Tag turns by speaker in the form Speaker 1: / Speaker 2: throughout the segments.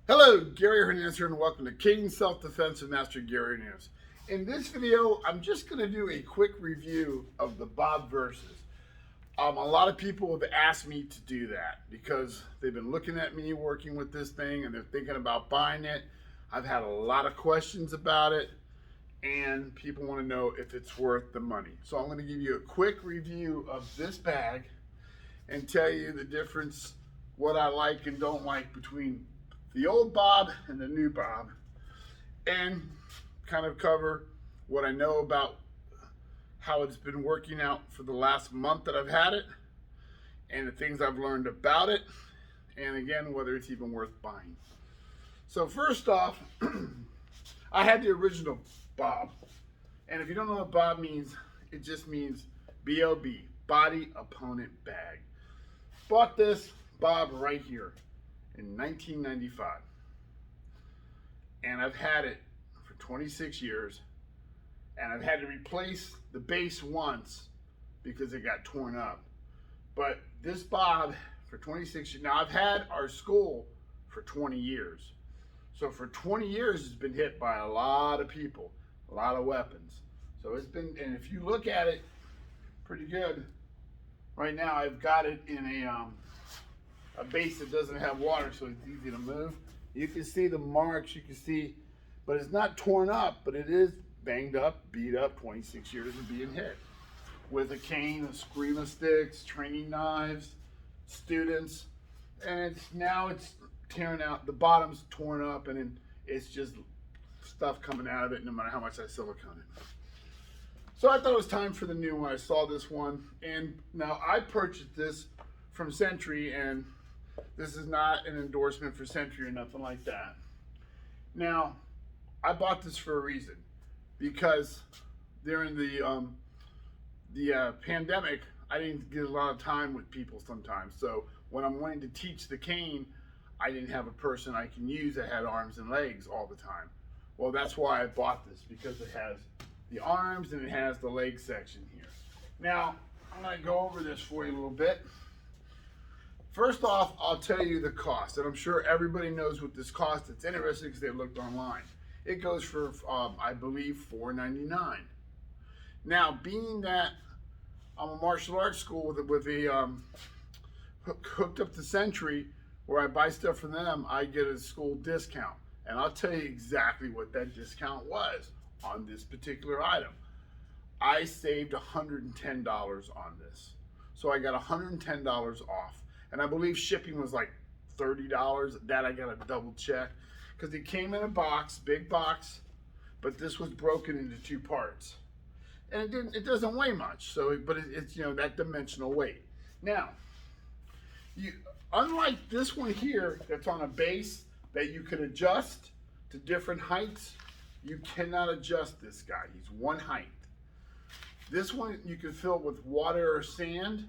Speaker 1: Hello, Gary Hernandez here, and welcome to King Self-Defense with Master Gary Hernandez. In this video, I'm just going to do a quick review of the Bob Versus. A lot of people have asked me to do that because they've been looking at me working with this thing and they're thinking about buying it. I've had a lot of questions about it, and people want to know if it's worth the money. So I'm going to give you a quick review of this bag and tell you the difference, what I like and don't like between the old Bob and the new Bob, and kind of cover what I know about how it's been working out for the last month that I've had it, and the things I've learned about it, and again, whether it's even worth buying. So first off, I had the original Bob, and if you don't know what Bob means, it just means B-O-B, Body Opponent Bag. Bought this Bob right here in 1995, and I've had it for 26 years, and I've had to replace the base once because it got torn up. But this Bob for 26 years, now I've had our school for 20 years. So for 20 years, it's been hit by a lot of people, a lot of weapons. So it's been, and if you look at it, pretty good. Right now, I've got it in a base that doesn't have water, so it's easy to move. You can see the marks, you can see, but it's not torn up, but it is banged up, beat up, 26 years of being hit. With a cane, a screamer sticks, training knives, students, and now it's tearing out, the bottom's torn up, and then it's just stuff coming out of it no matter how much I silicone it. So I thought it was time for the new one. I saw this one, and now I purchased this from Century, and this is not an endorsement for Century or nothing like that. Now, I bought this for a reason, because during the pandemic, I didn't get a lot of time with people sometimes. So when I'm wanting to teach the cane, I didn't have a person I can use that had arms and legs all the time. Well, that's why I bought this, because it has the arms and it has the leg section here. Now, I'm going to go over this for you a little bit. First off, I'll tell you the cost, and I'm sure everybody knows what this costs. It's interesting because they looked online. It goes for, I believe, $4.99. Now, being that I'm a martial arts school with a hooked up to Century, where I buy stuff from them, I get a school discount, and I'll tell you exactly what that discount was on this particular item. I saved $110 on this, so I got $110 off. And I believe shipping was like $30. That I got to double check, because it came in a box, big box, but this was broken into two parts, and it doesn't weigh much. So, but it's that dimensional weight. Now, unlike this one here, that's on a base that you can adjust to different heights, you cannot adjust this guy. He's one height. This one you can fill with water or sand.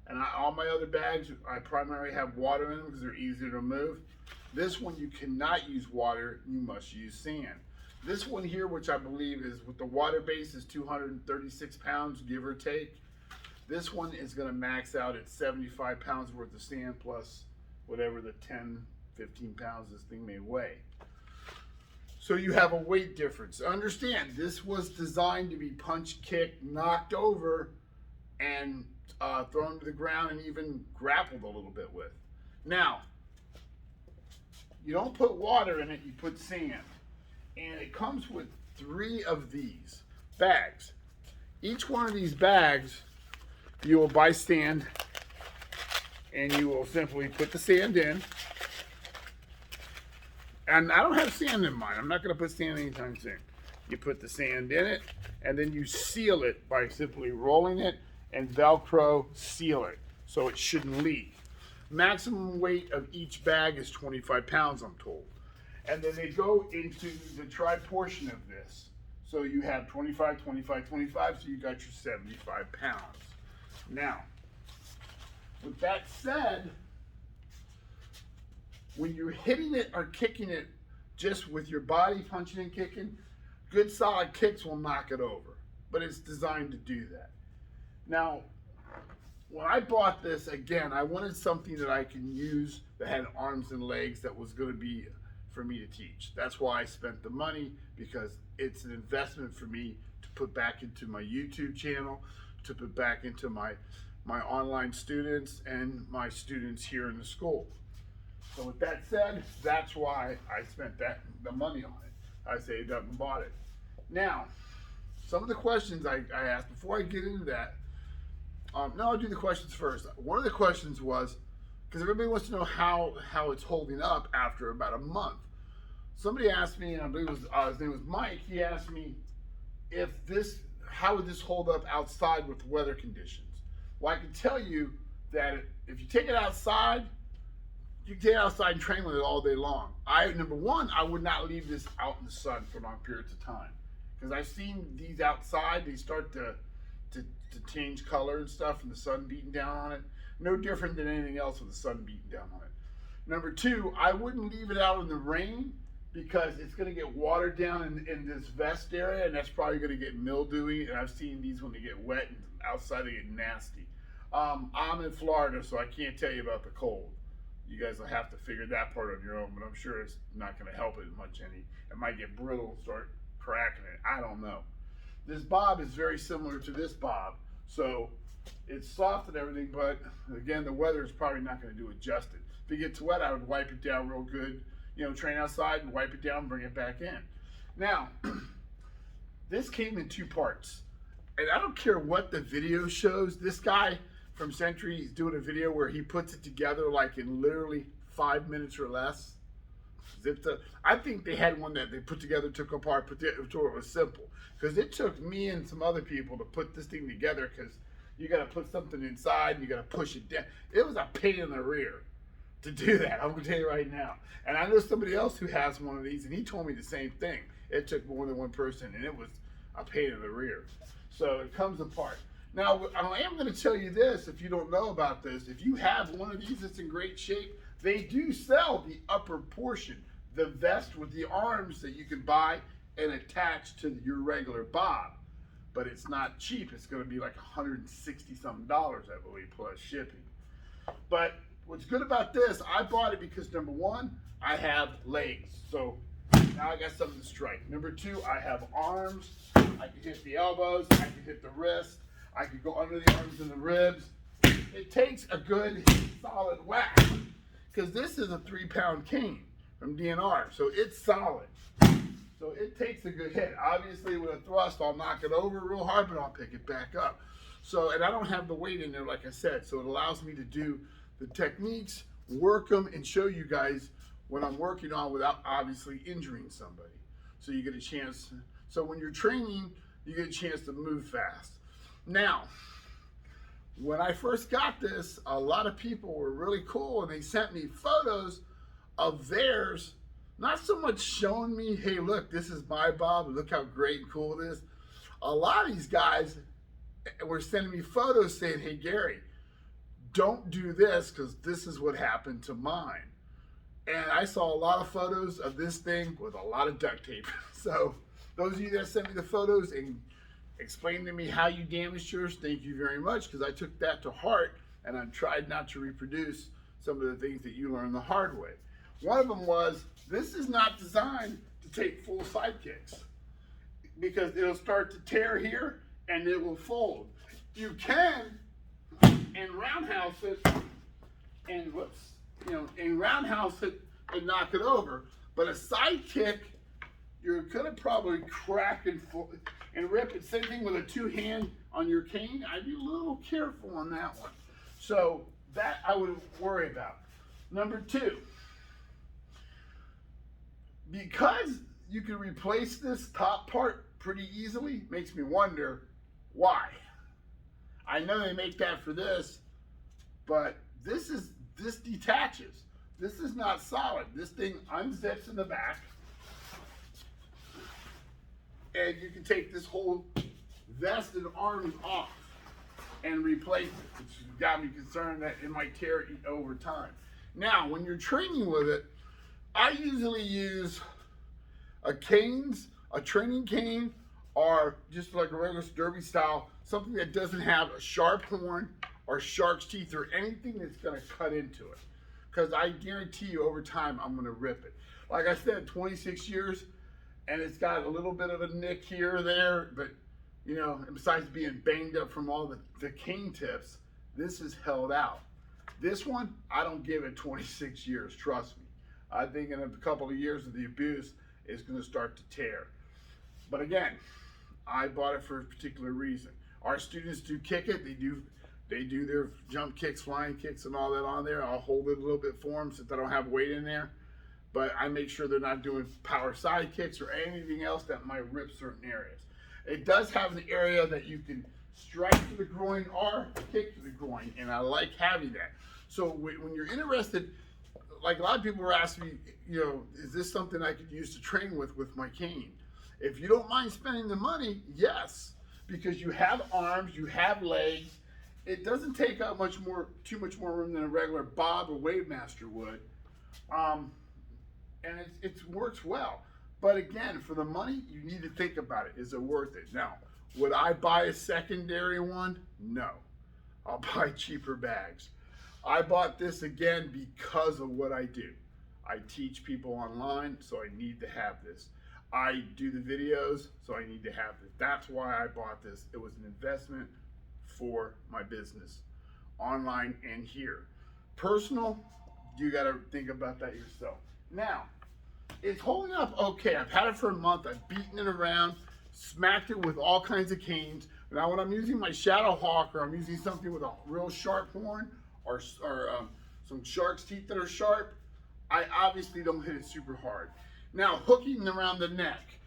Speaker 1: And all my other bags, I primarily have water in them because they're easier to remove. This one, you cannot use water, you must use sand. This one here, which I believe is with the water base, is 236 pounds, give or take. This one is gonna max out at 75 pounds worth of sand plus whatever the 10, 15 pounds this thing may weigh. So you have a weight difference. Understand, this was designed to be punch, kick, knocked over, and thrown to the ground and even grappled a little bit with. Now, you don't put water in it, you put sand. And it comes with 3 of these bags. Each one of these bags, you will buy sand, and you will simply put the sand in. And I don't have sand in mine. I'm not going to put sand anytime soon. You put the sand in it, and then you seal it by simply rolling it and Velcro seal it so it shouldn't leak. Maximum weight of each bag is 25 pounds, I'm told. And then they go into the tri portion of this. So you have 25, 25, 25, so you got your 75 pounds. Now, with that said, when you're hitting it or kicking it just with your body punching and kicking, good solid kicks will knock it over. But it's designed to do that. Now, when I bought this, again, I wanted something that I can use that had arms and legs that was going to be for me to teach. That's why I spent the money, because it's an investment for me to put back into my YouTube channel, to put back into my online students and my students here in the school. So with that said, that's why I spent the money on it. I saved up and bought it. Now, some of the questions I asked before I get into that. No, I'll do the questions first. One of the questions was, because everybody wants to know how it's holding up after about a month. Somebody asked me, and I believe his name was Mike. He asked me how would this hold up outside with weather conditions. Well, I can tell you that if you take it outside, you can take it outside and train with it all day long. Number one, I would not leave this out in the sun for long periods of time, because I've seen these outside. They start to change color and stuff from the sun beating down on it. No different than anything else with the sun beating down on it. Number two, I wouldn't leave it out in the rain, because it's going to get watered down in this vest area, and that's probably going to get mildewy. And I've seen these when they get wet and outside they get nasty. I'm in Florida, so I can't tell you about the cold. You guys will have to figure that part on your own, but I'm sure it's not going to help it much any. It might get brittle and start cracking it. I don't know. This bob is very similar to this bob, so it's soft and everything, but again, the weather is probably not going to do it justice. If it gets wet, I would wipe it down real good. You know, train outside and wipe it down and bring it back in. Now, this came in two parts, and I don't care what the video shows. This guy from Century is doing a video where he puts it together like in literally 5 minutes or less. I think they had one that they put together, took apart, put it until it was simple. Because it took me and some other people to put this thing together, because you got to put something inside and you got to push it down. It was a pain in the rear to do that. I'm going to tell you right now. And I know somebody else who has one of these, and he told me the same thing. It took more than one person, and it was a pain in the rear. So it comes apart. Now, I am going to tell you this, if you don't know about this. If you have one of these that's in great shape, they do sell the upper portion, the vest with the arms that you can buy and attach to your regular bob. But it's not cheap. It's going to be like $160 something, I believe, plus shipping. But what's good about this, I bought it because number one, I have legs. So now I got something to strike. Number two, I have arms. I can hit the elbows. I can hit the wrist. I can go under the arms and the ribs. It takes a good solid whack, because this is a 3-pound cane from DNR. So it's solid. So it takes a good hit. Obviously with a thrust, I'll knock it over real hard, but I'll pick it back up. So, and I don't have the weight in there, like I said, so it allows me to do the techniques, work them, and show you guys what I'm working on without obviously injuring somebody. So you get a chance. So when you're training, you get a chance to move fast. Now, when I first got this, a lot of people were really cool, and they sent me photos of theirs, not so much showing me, hey, look, this is my bob, look how great and cool it is. A lot of these guys were sending me photos saying, hey, Gary, don't do this, because this is what happened to mine. And I saw a lot of photos of this thing with a lot of duct tape. So those of you that sent me the photos and explained to me how you damaged yours, thank you very much, because I took that to heart, and I tried not to reproduce some of the things that you learned the hard way. One of them was, this is not designed to take full side kicks, because it'll start to tear here and it will fold. You can and roundhouse it and roundhouse it and knock it over, but a side kick, you're gonna probably crack and rip it. Same thing with a 2-hand on your cane. I'd be a little careful on that one. So that I would worry about. Number two, because you can replace this top part pretty easily, makes me wonder why. I know they make that for this, but this detaches. This is not solid. This thing unzips in the back, and you can take this whole vest and arms off and replace it, which got me concerned that it might tear it over time. Now, when you're training with it, I usually use a training cane, or just like a regular derby style, something that doesn't have a sharp horn or shark's teeth or anything that's going to cut into it. because I guarantee you over time I'm going to rip it. Like I said, 26 years, and it's got a little bit of a nick here or there, but you know, and besides being banged up from all the cane tips, this is held out. This one, I don't give it 26 years, trust me. I think in a couple of years of the abuse, it's going to start to tear. But again, I bought it for a particular reason. Our students do kick it. They do their jump kicks, flying kicks, and all that on there. I'll hold it a little bit for them since I don't have weight in there. But I make sure they're not doing power side kicks or anything else that might rip certain areas. It does have an area that you can strike to the groin or kick to the groin, and I like having that. So when you're interested, like a lot of people were asking me, you know, is this something I could use to train with my cane? If you don't mind spending the money, yes, because you have arms, you have legs. It doesn't take up too much more room than a regular Bob or Wavemaster would, and it works well. But again, for the money, you need to think about it. Is it worth it? Now, would I buy a secondary one? No. I'll buy cheaper bags. I bought this again because of what I do. I teach people online, so I need to have this. I do the videos, so I need to have this. That's why I bought this. It was an investment for my business, online and here. Personal, you got to think about that yourself. Now, it's holding up okay. I've had it for a month. I've beaten it around, smacked it with all kinds of canes. Now, when I'm using my Shadow Hawk, or I'm using something with a real sharp horn, or some shark's teeth that are sharp, I obviously don't hit it super hard. Now, hooking around the neck,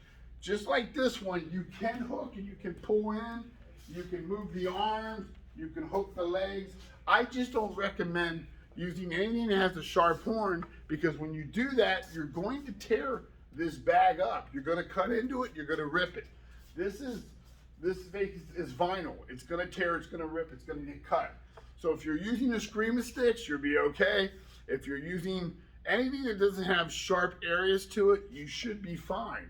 Speaker 1: just like this one, you can hook and you can pull in, you can move the arms, you can hook the legs. I just don't recommend using anything that has a sharp horn, because when you do that, you're going to tear this bag up. You're going to cut into it, you're going to rip it. This face is vinyl. It's going to tear, it's going to rip, it's going to get cut. So if you're using a Screamer sticks, you'll be okay. If you're using anything that doesn't have sharp areas to it, you should be fine.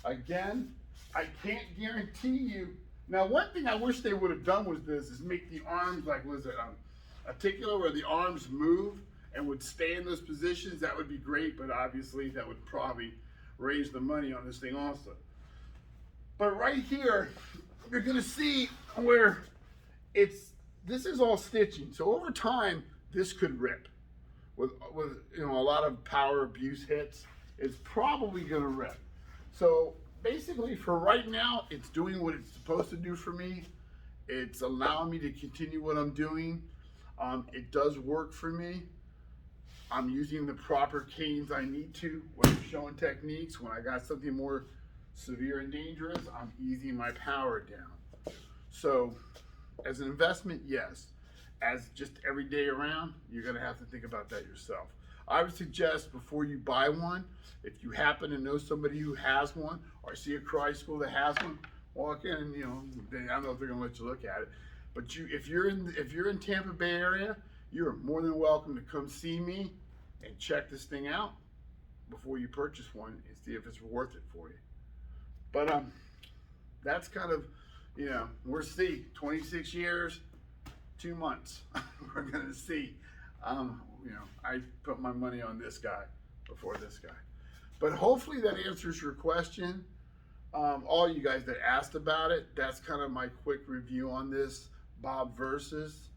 Speaker 1: Again, I can't guarantee you. Now, one thing I wish they would have done was this, is make the arms like, was it articular, where the arms move and would stay in those positions. That would be great, but obviously that would probably raise the money on this thing also. But right here, you're gonna see where this is all stitching. So over time, this could rip. With you know, a lot of power abuse hits, it's probably gonna rip. So basically, for right now, it's doing what it's supposed to do for me. It's allowing me to continue what I'm doing. It does work for me. I'm using the proper canes I need to when I'm showing techniques. When I got something more severe and dangerous, I'm easing my power down. So as an investment, yes. As just every day around, you're gonna have to think about that yourself. I would suggest before you buy one, if you happen to know somebody who has one, or see a karate school that has one, walk in and, you know, I don't know if they're gonna let you look at it, but if you're in Tampa Bay area, you're more than welcome to come see me and check this thing out before you purchase one and see if it's worth it for you. But that's kind of, you know, we'll see. 26 years, 2 months. We're gonna see. You know, I put my money on this guy before this guy. But hopefully that answers your question. All you guys that asked about it, that's kind of my quick review on this Bob Versus.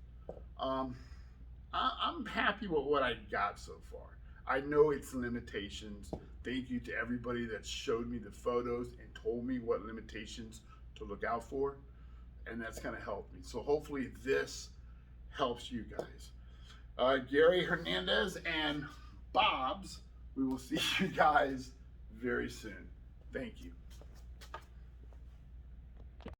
Speaker 1: I'm happy with what I got so far. I know its limitations. Thank you to everybody that showed me the photos and told me what limitations to look out for, and that's kind of helped me. So hopefully this helps you guys. Gary Hernandez and Bob's, we will see you guys very soon. Thank you.